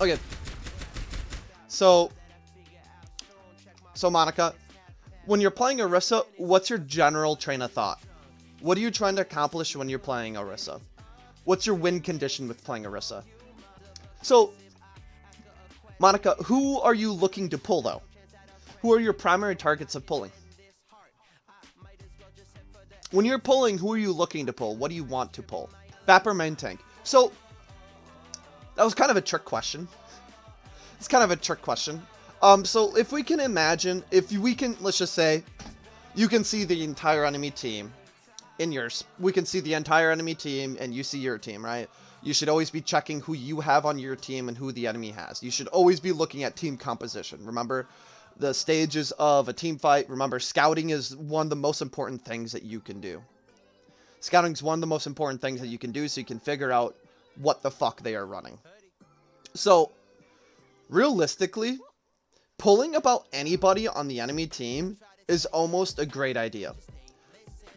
Okay. So Monica, when you're playing Orisa, what's your general train of thought? What are you trying to accomplish when you're playing Orisa? What's your win condition with playing Orisa? So, Monica, who are you looking to pull, though? Who are your primary targets of pulling? When you're pulling, who are you looking to pull? What do you want to pull? Bap or main tank? So, that was kind of a trick question. It's kind of a trick question. So if we can imagine, let's just say, you can see the entire enemy team in yours. We can see the entire enemy team, and you see your team, right? You should always be checking who you have on your team and who the enemy has. You should always be looking at team composition. Remember the stages of a team fight. Remember, scouting is one of the most important things that you can do. Scouting is one of the most important things that you can do, so you can figure out what the fuck they are running. So, realistically, pulling about anybody on the enemy team is almost a great idea.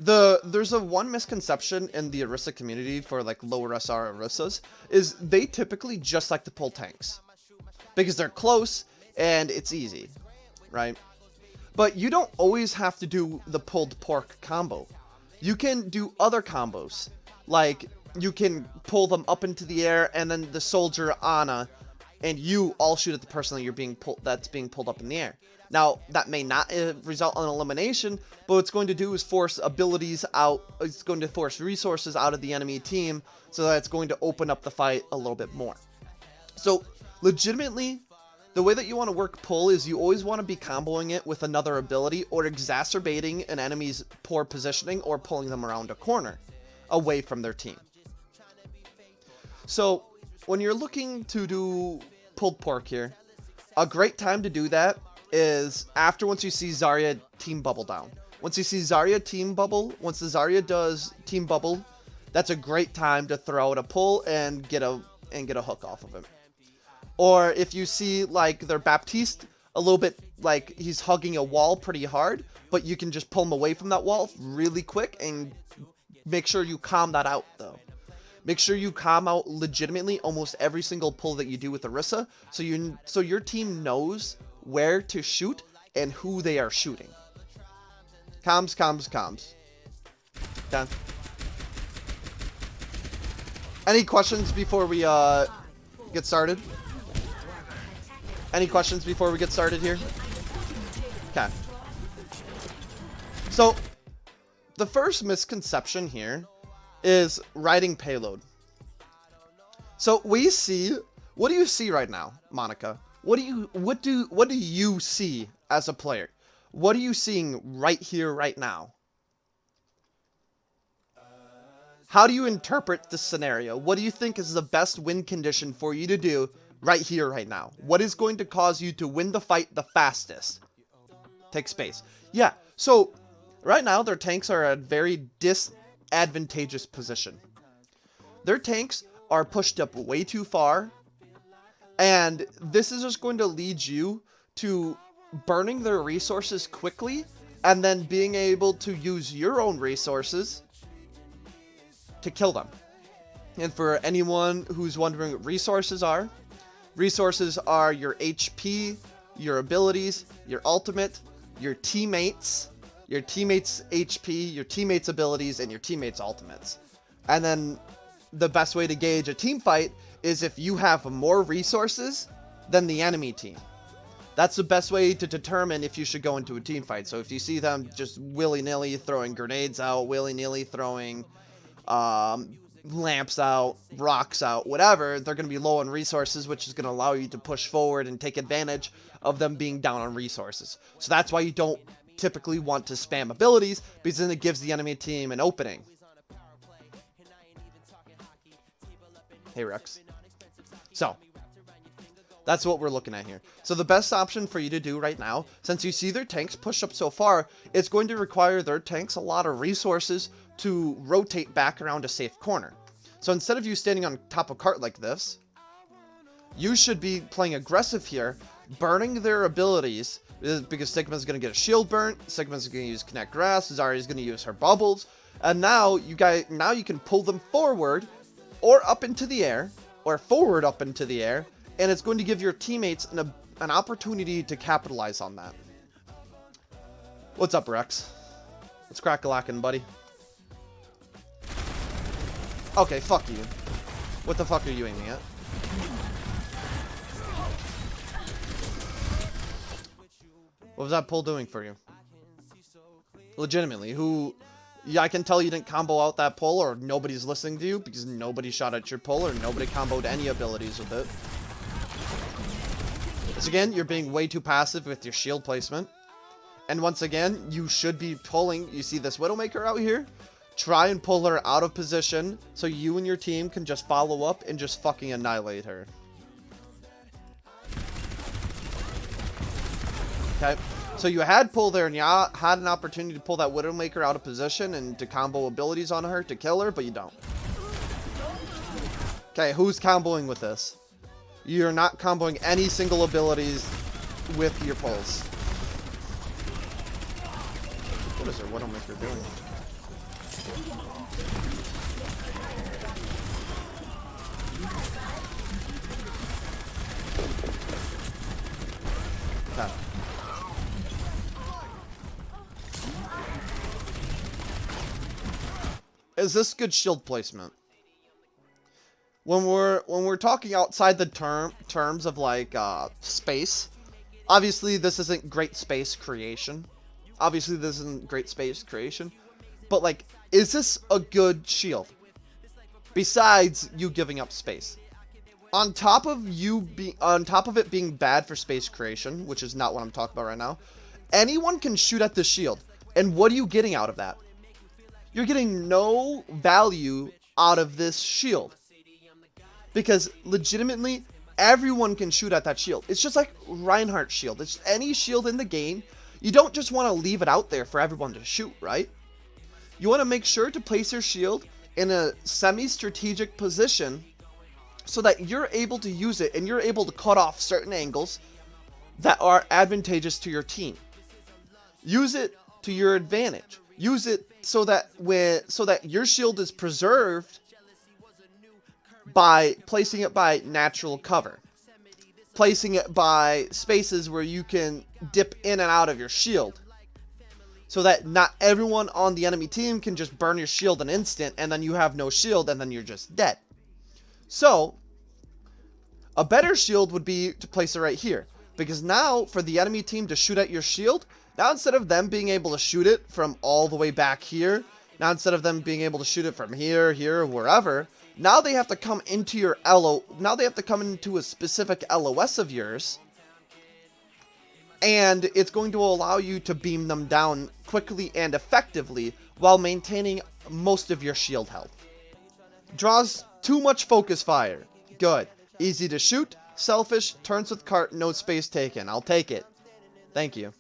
There's a one misconception in the Orisa community for like lower SR Orisas is they typically just like to pull tanks because they're close and it's easy, right? But you don't always have to do the pulled pork combo. You can do other combos, like you can pull them up into the air and then the soldier Ana and you all shoot at the person that's being pulled up in the air. Now, that may not result in elimination, but what it's going to do is force abilities out. It's going to force resources out of the enemy team, so that it's going to open up the fight a little bit more. So, legitimately, the way that you want to work pull is you always want to be comboing it with another ability or exacerbating an enemy's poor positioning or pulling them around a corner away from their team. So, when you're looking to do pulled pork here, a great time to do that is once you see Zarya team bubble down. Once you see Zarya team bubble, once the Zarya does team bubble, that's a great time to throw out a pull and get a hook off of him. Or if you see like their Baptiste a little bit like he's hugging a wall pretty hard, but you can just pull him away from that wall really quick and make sure you calm that out though. Make sure you calm out legitimately almost every single pull that you do with Orisa, so your team knows where to shoot and who they are shooting. Comms. Okay. Any questions before we get started? Any questions before we get started here? Okay. So, the first misconception here is riding payload. So we see, what do you see right now, Monica? What do you see as a player? What are you seeing right here, right now? How do you interpret this scenario? What do you think is the best win condition for you to do right here, right now? What is going to cause you to win the fight the fastest? Take space. Yeah, so right now their tanks are at a very disadvantageous position. Their tanks are pushed up way too far, and this is just going to lead you to burning their resources quickly and then being able to use your own resources to kill them. And for anyone who's wondering what resources are your HP, your abilities, your ultimate, your teammates' HP, your teammates' abilities, and your teammates' ultimates. And then the best way to gauge a team fight is if you have more resources than the enemy team. That's the best way to determine if you should go into a team fight. So if you see them just willy-nilly throwing grenades out, willy-nilly throwing lamps out, rocks out, whatever, they're going to be low on resources, which is going to allow you to push forward and take advantage of them being down on resources. So that's why you don't typically want to spam abilities, because then it gives the enemy team an opening. Hey, Rex. So, that's what we're looking at here. So the best option for you to do right now, since you see their tanks push up so far, it's going to require their tanks a lot of resources to rotate back around a safe corner. So instead of you standing on top of cart like this, you should be playing aggressive here, burning their abilities, because Sigma's going to get a shield burnt, Sigma's going to use Connect Grass, Zarya's going to use her bubbles, and now you can pull them forward, or up into the air, or forward up into the air, and it's going to give your teammates an opportunity to capitalize on that. What's up, Rex? Let's crack a lackin', buddy. Okay, fuck you. What the fuck are you aiming at? What was that pull doing for you? Legitimately, yeah, I can tell you didn't combo out that pull, or nobody's listening to you because nobody shot at your pull, or nobody comboed any abilities with it. Once again, you're being way too passive with your shield placement. And once again, you should be pulling. You see this Widowmaker out here? Try and pull her out of position so you and your team can just follow up and just fucking annihilate her. Okay, so you had pull there, and you had an opportunity to pull that Widowmaker out of position and to combo abilities on her to kill her, but you don't. Okay, who's comboing with this? You're not comboing any single abilities with your pulls. What is her Widowmaker doing? Okay. Is this good shield placement? When we're talking outside the terms of like space, obviously this isn't great space creation. Obviously this isn't great space creation, but like, is this a good shield? Besides you giving up space, on top of it being bad for space creation, which is not what I'm talking about right now. Anyone can shoot at this shield, and what are you getting out of that? You're getting no value out of this shield. Because legitimately, everyone can shoot at that shield. It's just like Reinhardt's shield. It's any shield in the game. You don't just want to leave it out there for everyone to shoot, right? You want to make sure to place your shield in a semi-strategic position so that you're able to use it and you're able to cut off certain angles that are advantageous to your team. Use it to your advantage. Use it so that your shield is preserved by placing it by natural cover. Placing it by spaces where you can dip in and out of your shield. So that not everyone on the enemy team can just burn your shield an instant and then you have no shield and then you're just dead. So, a better shield would be to place it right here. Because now, for the enemy team to shoot at your shield, now instead of them being able to shoot it from all the way back here, now instead of them being able to shoot it from here, wherever, now they have to come into your now they have to come into a specific LOS of yours, and it's going to allow you to beam them down quickly and effectively while maintaining most of your shield health. Draws too much focus fire. Good. Easy to shoot, selfish, turns with cart, no space taken. I'll take it. Thank you.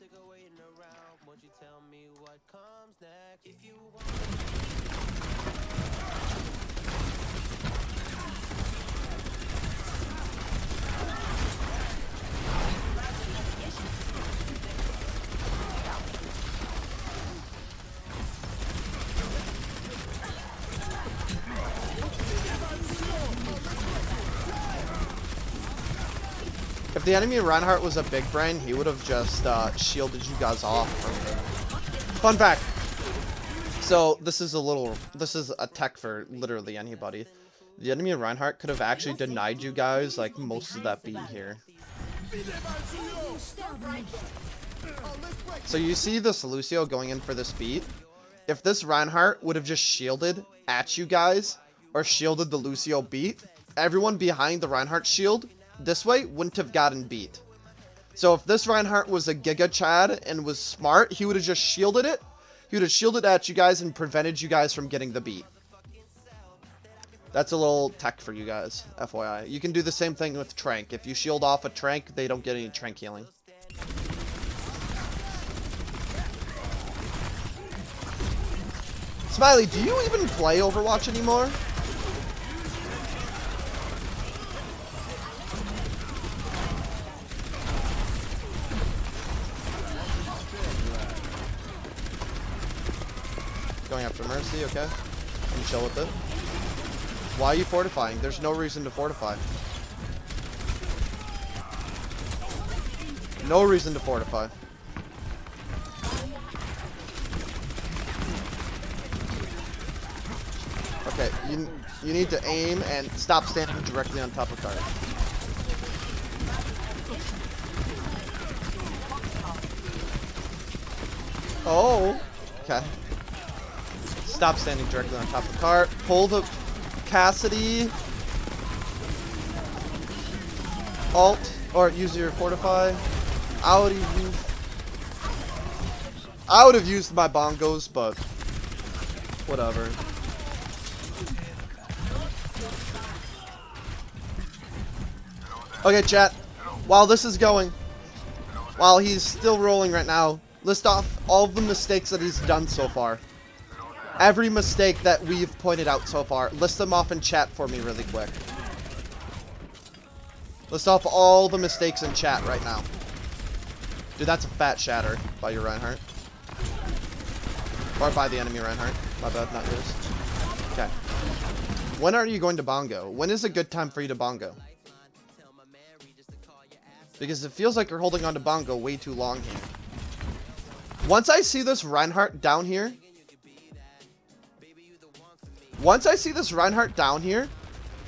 If the enemy Reinhardt was a big brain, he would have just shielded you guys off. Fun fact. So this is a tech for literally anybody. The enemy Reinhardt could have actually denied you guys like most of that beat here. So you see this Lucio going in for this beat. If this Reinhardt would have just shielded at you guys or shielded the Lucio beat, everyone behind the Reinhardt shield this way wouldn't have gotten beat. So if this Reinhardt was a Giga Chad and was smart, he would have just shielded it. He would have shielded at you guys and prevented you guys from getting the beat. That's a little tech for you guys, FYI. You can do the same thing with Trank. If you shield off a Trank, they don't get any Trank healing. Smiley, do you even play Overwatch anymore? Going after Mercy, okay. You chill with it. Why are you fortifying? There's no reason to fortify. No reason to fortify. Okay, you need to aim and stop standing directly on top of card. Oh, okay. Stop standing directly on top of the cart. Pull the Cassidy. Alt, or use your fortify. I would have used my bongos, but whatever. Okay, chat. While this is going, while he's still rolling right now, list off all of the mistakes that he's done so far. Every mistake that we've pointed out so far. List them off in chat for me really quick. List off all the mistakes in chat right now. Dude, that's a fat shatter by your Reinhardt. Or by the enemy Reinhardt. My bad, not yours. Okay. When are you going to Bongo? When is a good time for you to Bongo? Because it feels like you're holding on to Bongo way too long here. Once I see this Reinhardt down here,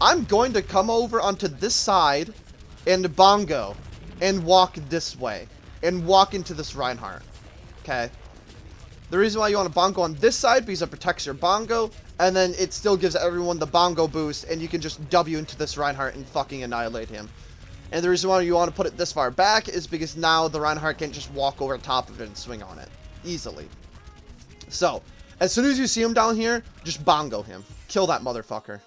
I'm going to come over onto this side and Bongo and walk this way and walk into this Reinhardt. Okay. The reason why you want to Bongo on this side because it protects your Bongo, and then it still gives everyone the Bongo boost, and you can just W into this Reinhardt and fucking annihilate him. And the reason why you want to put it this far back is because now the Reinhardt can just walk over top of it and swing on it easily. So, as soon as you see him down here, just Bongo him. Kill that motherfucker.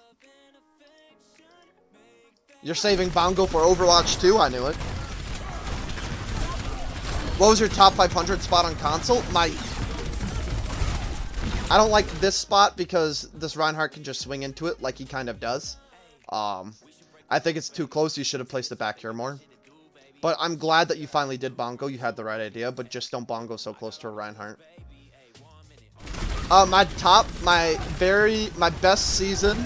You're saving Bongo for Overwatch 2? I knew it. What was your top 500 spot on console? I don't like this spot because this Reinhardt can just swing into it like he kind of does. I think it's too close. You should have placed it back here more. But I'm glad that you finally did Bongo. You had the right idea, but just don't Bongo so close to a Reinhardt. My best season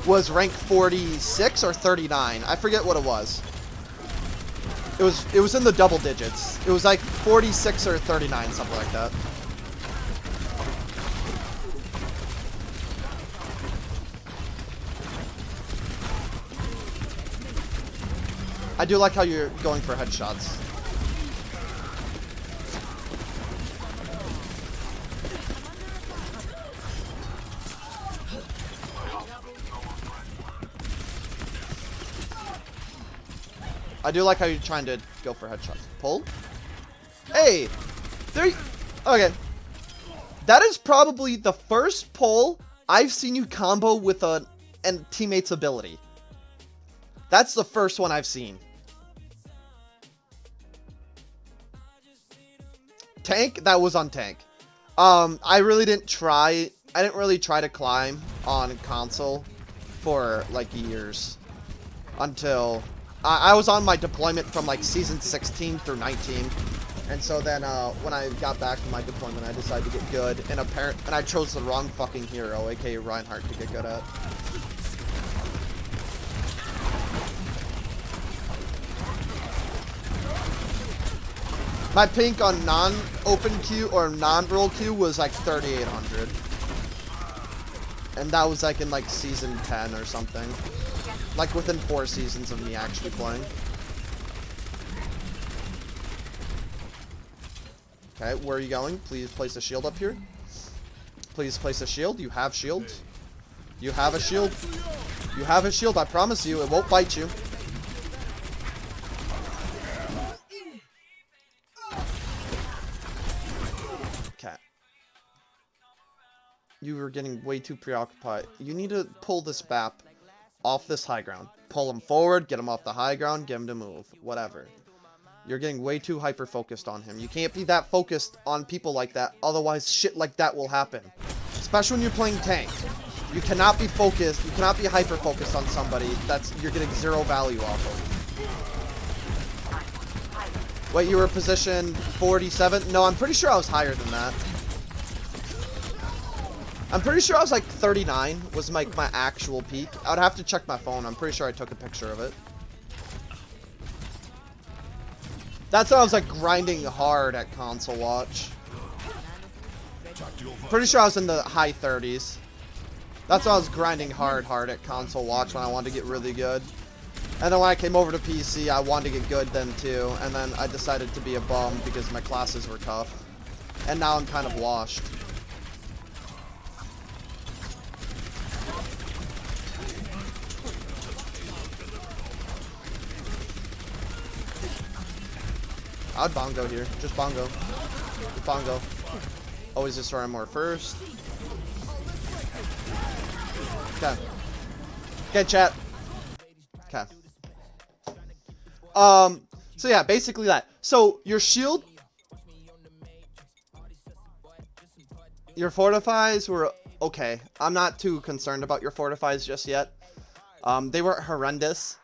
was rank 46 or 39. I forget what it was. It was in the double digits. It was like 46 or 39, something like that. I do like how you're going for headshots. I do like how you're trying to go for headshots. Pull? Hey! There you... Okay. That is probably the first pull I've seen you combo with a teammate's ability. That's the first one I've seen. Tank? That was on tank. I really didn't try... I didn't really try to climb on console for, like, years. Until... I was on my deployment from, like, season 16 through 19. And so then, when I got back from my deployment, I decided to get good. And I chose the wrong fucking hero, aka Reinhardt, to get good at. My pink on non-open queue or non-roll queue was like 3,800. And that was like in like season 10 or something. Like within 4 seasons of me actually playing. Okay, where are you going? Please place a shield up here. Please place a shield. You have shields. You have a shield. You have a shield, I promise you. It won't bite you. Okay. You were getting way too preoccupied. You need to pull this BAP off this high ground. Pull him forward, get him off the high ground, get him to move. Whatever. You're getting way too hyper-focused on him. You can't be that focused on people like that, otherwise shit like that will happen. Especially when you're playing tank. You cannot be focused, you cannot be hyper-focused on somebody you're getting 0 value off of. Wait, you were position 47? No, I'm pretty sure I was higher than that. I'm pretty sure I was like 39 was my actual peak. I would have to check my phone. I'm pretty sure I took a picture of it. That's when I was like grinding hard at console watch. Pretty sure I was in the high 30s. That's when I was grinding hard at console watch when I wanted to get really good. And then when I came over to PC, I wanted to get good then too. And then I decided to be a bum because my classes were tough. And now I'm kind of washed. I'd Bongo here. Just Bongo. Just Bongo. Always destroy armor first. Okay. Okay, chat. Okay. So yeah, basically that. So your shield, your fortifies were okay. I'm not too concerned about your fortifies just yet. They weren't horrendous.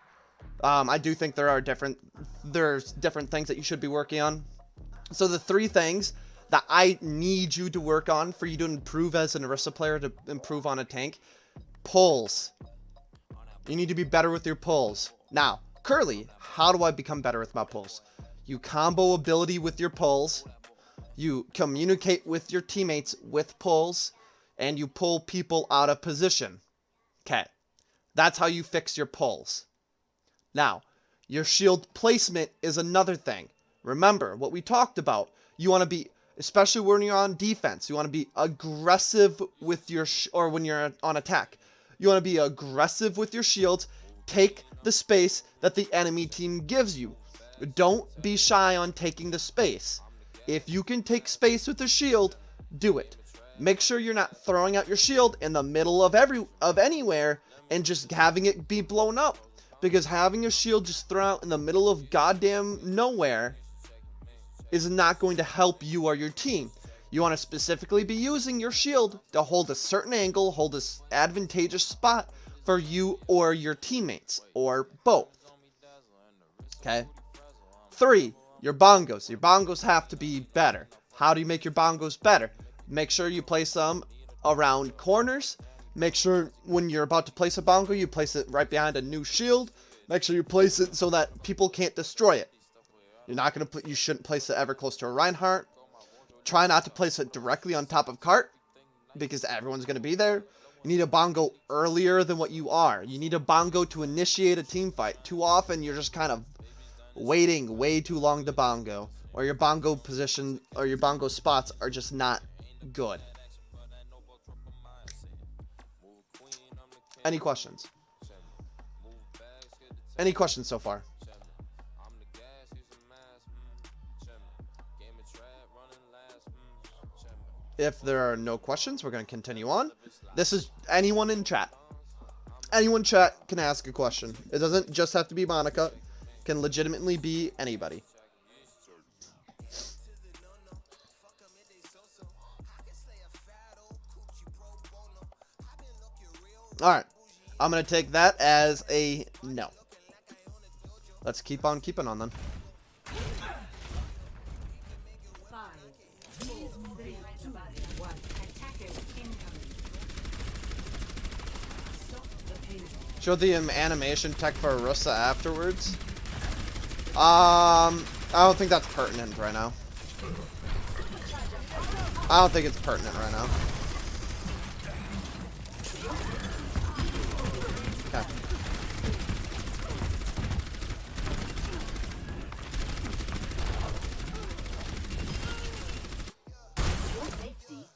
I do think there's different things that you should be working on. So the 3 things that I need you to work on for you to improve as an Orisa player, to improve on a tank: pulls. You need to be better with your pulls. Now, currently, how do I become better with my pulls? You combo ability with your pulls, you communicate with your teammates with pulls, and you pull people out of position. Okay, that's how you fix your pulls. Now, your shield placement is another thing. Remember what we talked about. You want to be, especially when you're on defense, you want to be aggressive with your, or when you're on attack. You want to be aggressive with your shields. Take the space that the enemy team gives you. Don't be shy on taking the space. If you can take space with the shield, do it. Make sure you're not throwing out your shield in the middle of anywhere and just having it be blown up. Because having a shield just thrown out in the middle of goddamn nowhere is not going to help you or your team. You want to specifically be using your shield to hold a certain angle, hold an advantageous spot for you or your teammates, or both. Okay? 3, your bongos. Your bongos have to be better. How do you make your bongos better? Make sure you place them around corners. Make sure when you're about to place a bongo, you place it right behind a new shield. Make sure you place it so that people can't destroy it. You're not going to you shouldn't place it ever close to a Reinhardt. Try not to place it directly on top of cart, because everyone's going to be there. You need a bongo earlier than what you are. You need a bongo to initiate a team fight. Too often you're just kind of waiting way too long to bongo, or your bongo position or your bongo spots are just not good. Any questions? Any questions so far? If there are no questions, we're going to continue on. This is anyone in chat. Anyone in chat can ask a question. It doesn't just have to be Monica. It can legitimately be anybody. Alright. I'm going to take that as a no. Let's keep on keeping on then. Show the animation tech for Orisa afterwards. I don't think that's pertinent right now. I don't think it's pertinent right now. Okay.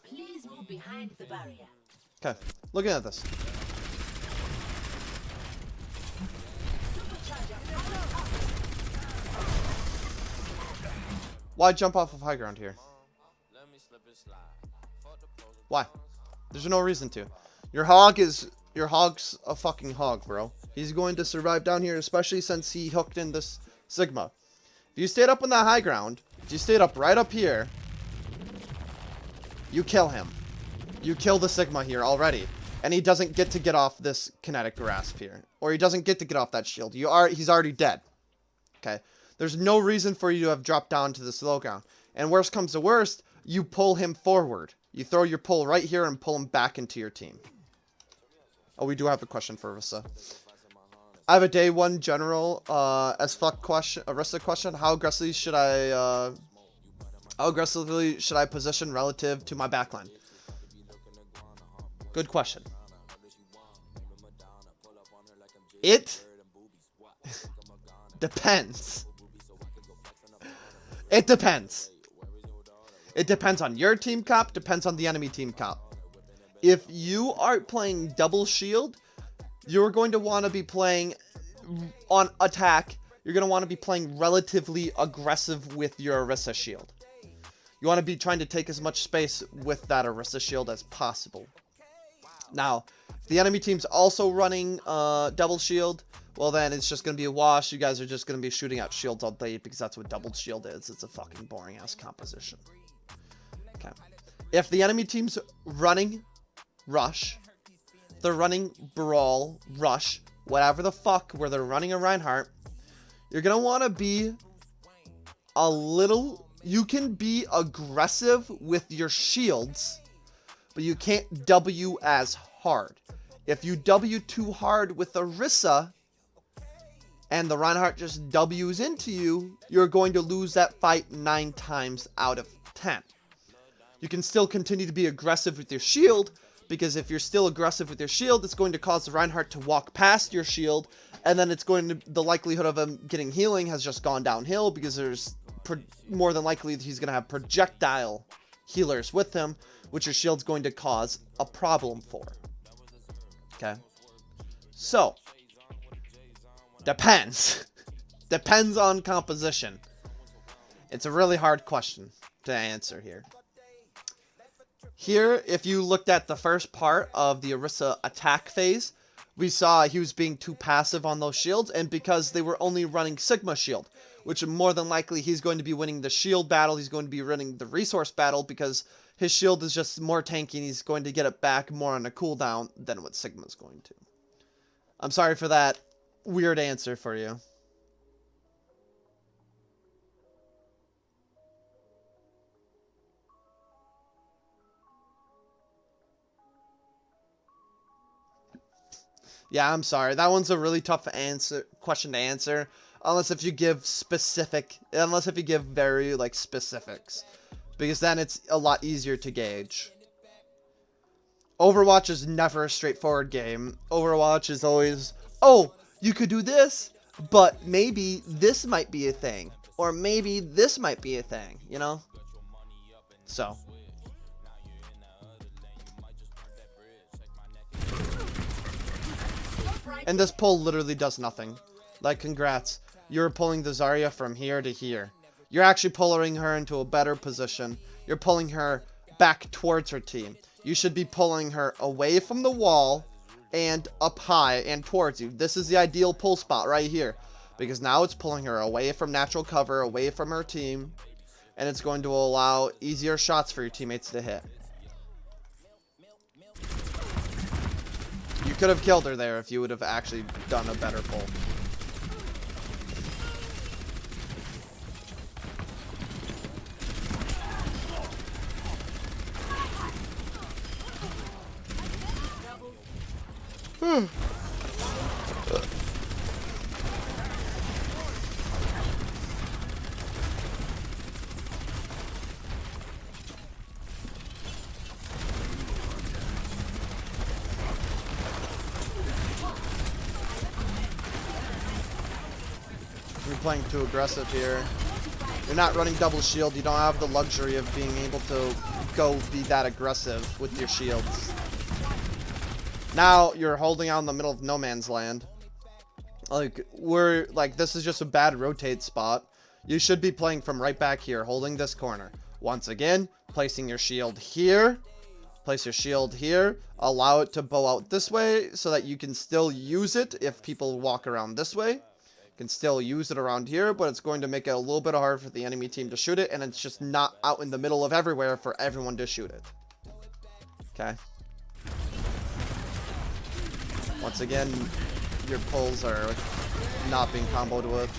Please move behind the barrier. Okay. Looking at this. Why jump off of high ground here? Why? There's no reason to. Your hog's a fucking hog, bro. He's going to survive down here, especially since he hooked in this Sigma. If you stayed up on that high ground, if you stayed up right up here, you kill him. You kill the Sigma here already. And he doesn't get to get off this kinetic grasp here. Or he doesn't get to get off that shield. He's already dead. Okay? There's no reason for you to have dropped down to this low ground. And worst comes to worst, you pull him forward. You throw your pull right here and pull him back into your team. Oh, we do have a question for Orisa. I have a day one general as fuck question, Orisa question. How aggressively should I position relative to my backline? Good question. It depends. It depends. It depends on your team comp, depends on the enemy team comp. If you are playing double shield, you're going to want to be playing on attack. You're going to want to be playing relatively aggressive with your Orisa shield. You want to be trying to take as much space with that Orisa shield as possible. Now, if the enemy team's also running double shield, well then it's just going to be a wash. You guys are just going to be shooting out shields all day because that's what double shield is. It's a fucking boring ass composition. Okay. If the enemy team's running rush, they're running brawl, rush, whatever the fuck, where they're running a Reinhardt, you're going to want to be a little... You can be aggressive with your shields, but you can't W as hard. If you W too hard with Orisa, and the Reinhardt just W's into you, you're going to lose that fight 9 times out of 10. You can still continue to be aggressive with your shield, because if you're still aggressive with your shield, it's going to cause the Reinhardt to walk past your shield, and then it's going to, the likelihood of him getting healing has just gone downhill, because there's more than likely he's going to have projectile healers with him, which your shield's going to cause a problem for. Okay? So, depends. Depends on composition. It's a really hard question to answer here. Here, if you looked at the first part of the Orisa attack phase, we saw he was being too passive on those shields, and because they were only running Sigma shield, which more than likely he's going to be winning the shield battle, he's going to be winning the resource battle, because his shield is just more tanky, and he's going to get it back more on a cooldown than what Sigma's going to. I'm sorry for that weird answer for you. Yeah, I'm sorry. That one's a really tough question to answer. Unless if you give very, like, specifics. Because then it's a lot easier to gauge. Overwatch is never a straightforward game. Overwatch is always, oh, you could do this, but maybe this might be a thing. Or maybe this might be a thing, you know? So. And this pull literally does nothing. Like, congrats. You're pulling the Zarya from here to here. You're actually pulling her into a better position. You're pulling her back towards her team. You should be pulling her away from the wall and up high and towards you. This is the ideal pull spot right here. Because now it's pulling her away from natural cover, away from her team. And it's going to allow easier shots for your teammates to hit. You could have killed her there if you would have actually done a better pull. You're playing too aggressive here. You're not running double shield. You don't have the luxury of being able to go be that aggressive with your shields. Now you're holding out in the middle of no man's land. Like, this is just a bad rotate spot. You should be playing from right back here, holding this corner. Once again, placing your shield here. Place your shield here. Allow it to bow out this way so that you can still use it if people walk around this way. You can still use it around here, but it's going to make it a little bit hard for the enemy team to shoot it, and it's just not out in the middle of everywhere for everyone to shoot it. Okay. Once again, your pulls are not being comboed with.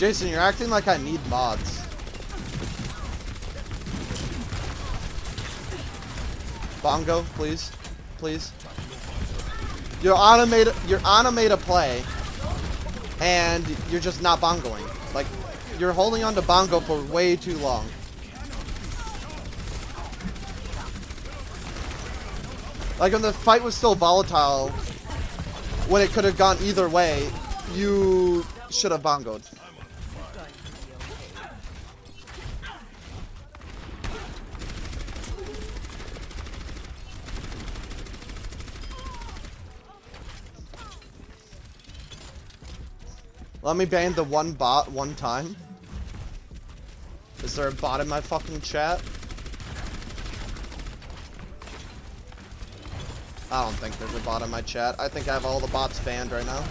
Jason, you're acting like I need mods. Bongo, please. Please. You're on a made a play, and you're just not bongoing. Like, you're holding on to Bongo for way too long. Like, when the fight was still volatile, when it could have gone either way, you should have bongoed. Let me ban the one bot one time. Is there a bot in my fucking chat? I don't think there's a bot in my chat. I think I have all the bots banned right now.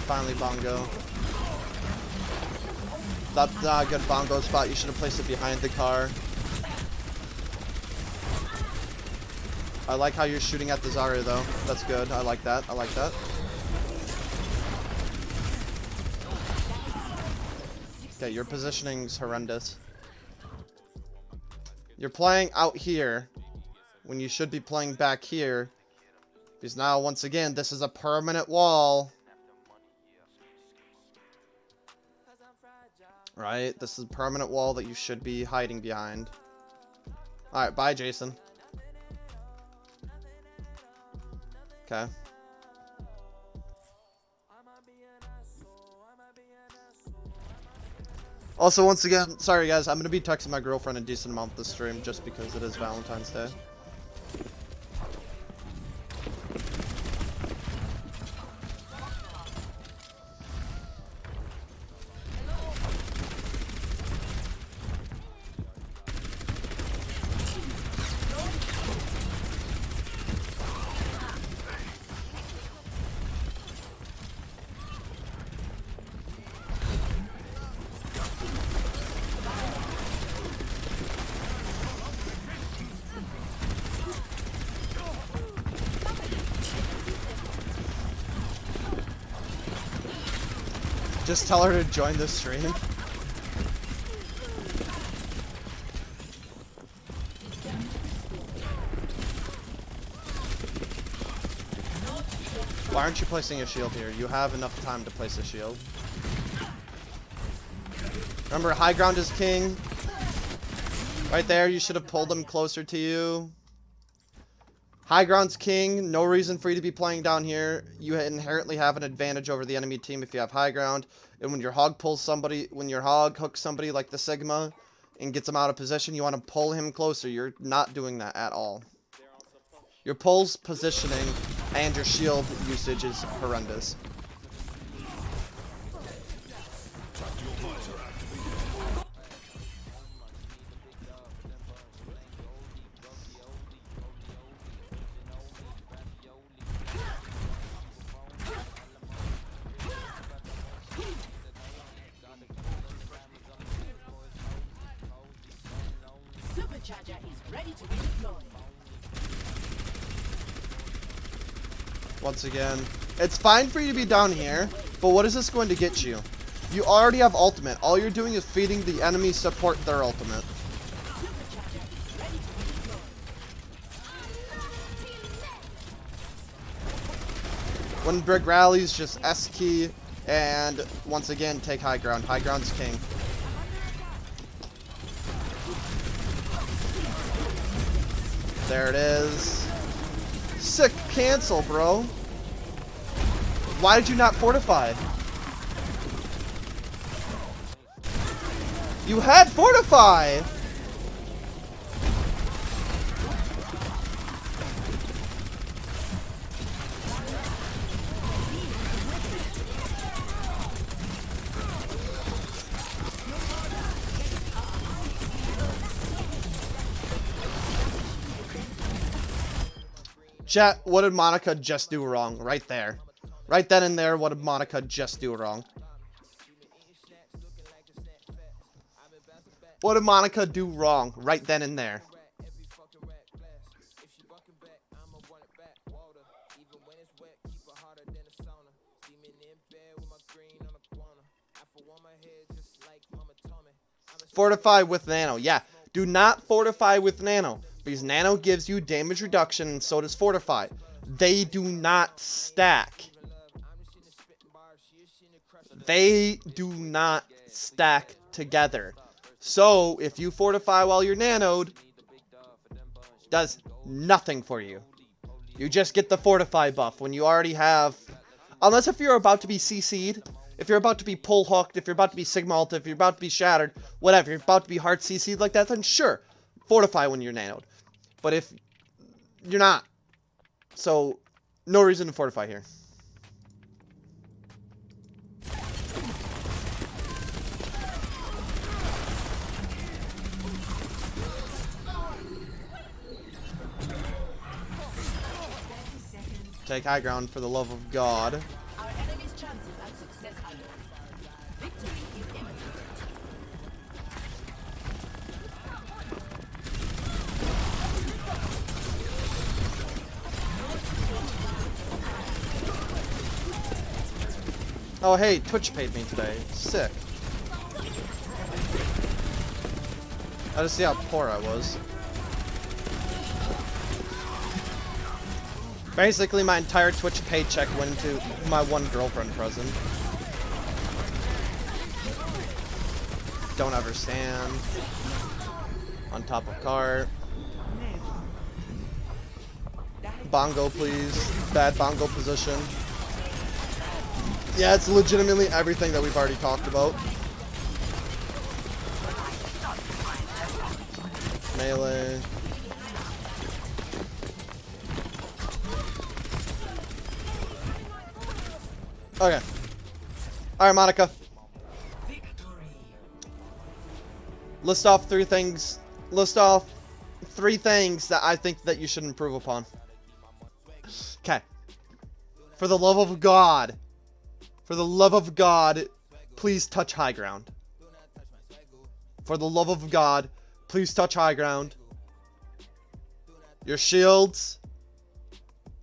Finally, Bongo. That's not a good Bongo spot. You should have placed it behind the car. I like how you're shooting at the Zarya, though. That's good. I like that. I like that. Okay, your positioning's horrendous. You're playing out here when you should be playing back here. Because now, once again, this is a permanent wall. Right? This is a permanent wall that you should be hiding behind. Alright, bye, Jason. Okay. Also, once again, sorry guys, I'm going to be texting my girlfriend a decent amount this stream just because it is Valentine's Day. Just tell her to join the stream. Why aren't you placing a shield here? You have enough time to place a shield. Remember, high ground is king. Right there, you should have pulled him closer to you. High ground's king. No reason for you to be playing down here. You inherently have an advantage over the enemy team if you have high ground. And when your hog pulls somebody, when your hog hooks somebody like the Sigma and gets him out of position, you want to pull him closer. You're not doing that at all. Your pulls, positioning, and your shield usage is horrendous. Once again, it's fine for you to be down here, but what is this going to get you? You already have ultimate. All you're doing is feeding the enemy support their ultimate. When Brig rallies, just S key, and once again, take high ground. High ground's king. There it is. Sick cancel, bro. Why did you not fortify? You had fortify! Chat, what did Monica just do wrong? Right there. Right then and there, what did Monica just do wrong? What did Monica do wrong right then and there? Fortify with Nano. Yeah, do not Fortify with Nano, because Nano gives you damage reduction, and so does Fortify. They do not stack. They do not stack together. So, if you Fortify while you're nanoed, does nothing for you. You just get the Fortify buff when you already have... Unless if you're about to be CC'd, if you're about to be pull hooked, if you're about to be Sigma ult, if you're about to be shattered, whatever, you're about to be hard CC'd like that, then sure, Fortify when you're nanoed. But if you're not, so no reason to Fortify here. Take high ground for the love of God. Our enemy's chances at success are low. Victory is imminent. Oh hey, Twitch paid me today. Sick. I just see how poor I was. Basically, my entire Twitch paycheck went to my one girlfriend present. Don't understand. On top of cart. Bongo, please. Bad Bongo position. Yeah, it's legitimately everything that we've already talked about. Melee. Okay. Alright, Monica. List off three things. List off three things that I think that you should improve upon. Okay. For the love of God. For the love of God, please touch high ground. For the love of God, please touch high ground. Your shields,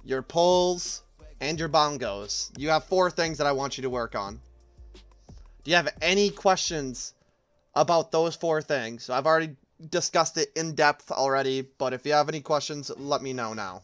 your pulls, and your bongos. You have 4 things that I want you to work on. Do you have any questions about those 4 things? I've already discussed it in depth already, but if you have any questions, let me know now.